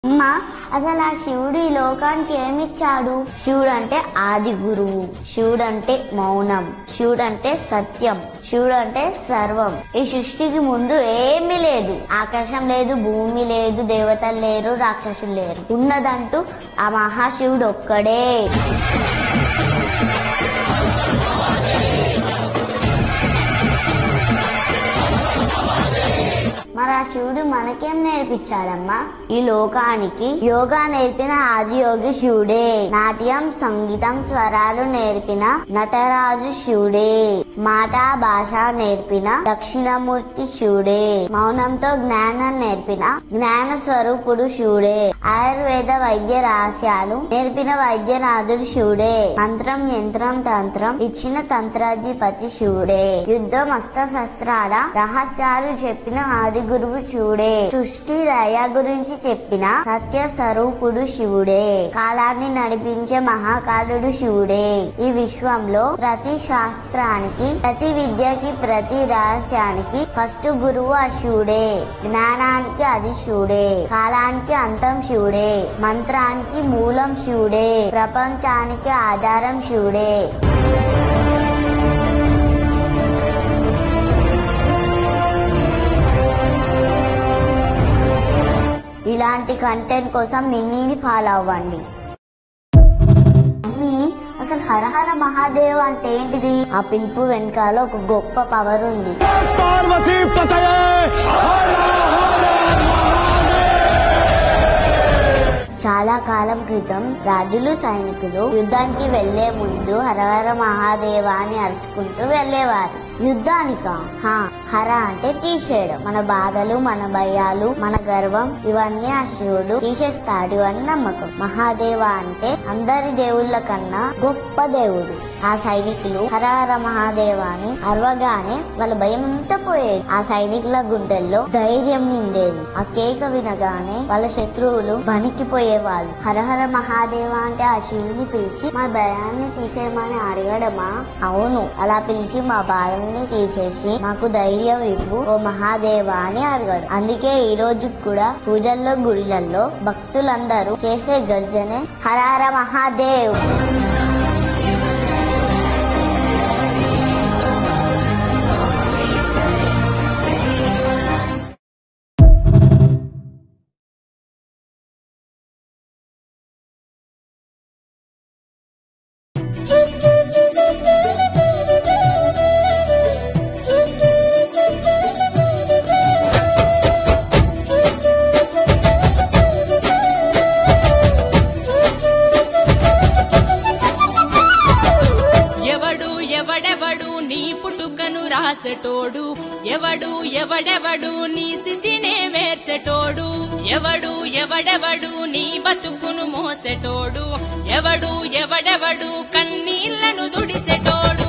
అమ్మా, అసలు ఆ శివుడు ఈ లోకానికి ఏమిచ్చాడు? శివుడు అంటే ఆది గురువు, శివుడు అంటే మౌనం, శివుడు అంటే సత్యం, శివుడు అంటే సర్వం. ఈ సృష్టికి ముందు ఏమీ లేదు. ఆకాశం లేదు, భూమి లేదు, దేవతలు లేరు, రాక్షసులు లేరు. ఉన్నదంటూ ఆ మహాశివుడు ఒక్కడే. మరి ఆ శివుడు మనకేం నేర్పించాడమ్మా? ఈ లోకానికి యోగా నేర్పిన ఆదియోగి శివుడే. నాట్యం, సంగీతం, స్వరాలు నేర్పిన నటరాజు శివుడే. మాట భాష నేర్పిన దక్షిణమూర్తి శివుడే. మౌనంతో జ్ఞానం నేర్పిన జ్ఞాన స్వరూపుడు శివుడే. ఆయుర్వేద వైద్య రహస్యాలు నేర్పిన వైద్యనాథుడు శివుడే. మంత్రం, యంత్రం, తంత్రం ఇచ్చిన తంత్రాధిపతి శివుడే. యుద్ధం, అస్త్ర శస్త్రాల రహస్యాలు చెప్పిన ఆది గురువు శివుడే. సృష్టి లయ గురించి చెప్పిన సత్య స్వరూపుడు శివుడే. కాలాన్ని నడిపించే మహాకాలుడు శివుడే. ఈ విశ్వంలో ప్రతి శాస్త్రానికి, ప్రతి విద్యకి, ప్రతి రహస్యానికి ఫస్ట్ గురువు ఆ శివుడే. జ్ఞానానికి అది శివుడే. కాలానికి అంతం శివుడే. మంత్రానికి మూలం శివుడే. ప్రపంచానికి ఆధారం శివుడే. ఇలాంటి కంటెంట్ కోసం నిన్నీని ఫాలో అవ్వండి. అసలు హరహర మహాదేవ్ అంటే ఏంటిది? ఆ పిలుపు వెనకాల ఒక గొప్ప పవర్ ఉంది. చాలా కాలం క్రితం రాజులు, సైనికులు యుద్ధానికి వెళ్లే ముందు హరహర మహాదేవ అని అరుచుకుంటూ వెళ్లేవారు. యుద్ధానికా? హర అంటే తీసేయడం. మన బాధలు, మన భయాలు, మన గర్వం ఇవన్నీ ఆ శివుడు తీసేస్తాడు అని నమ్మకం. మహాదేవ అంటే అందరి దేవుళ్ళ కన్నా గొప్ప దేవుడు. ఆ సైనికులు హరహర మహాదేవ అని అరవగానే వాళ్ళ భయం అంతా పోయేది. ఆ సైనికుల గుండెల్లో ధైర్యం నిండేది. ఆ కేక వినగానే వాళ్ళ శత్రువులు వణికిపోయేవాళ్ళు. హరహర మహాదేవ అంటే ఆ శివుని పిలిచి మా భయాన్ని తీసేయమని అడగడమా? అవును, అలా పిలిచి మా బాధని తీసేసి మాకు ధైర్యం ఇవ్వు ఓ మహాదేవ అని అడగడు. అందుకే ఈ రోజు కూడా పూజల్లో, గుడిలలో భక్తులందరూ చేసే గర్జనే హరహర మహాదేవ్. రాసెటోడు ఎవడు, ఎవడెవడు నీ స్థితినే వేర్సెటోడు, ఎవడు ఎవడెవడు నీ బతుకును మోసెటోడు, ఎవడు ఎవడెవడు కన్నీళ్లను దుడిసెటోడు.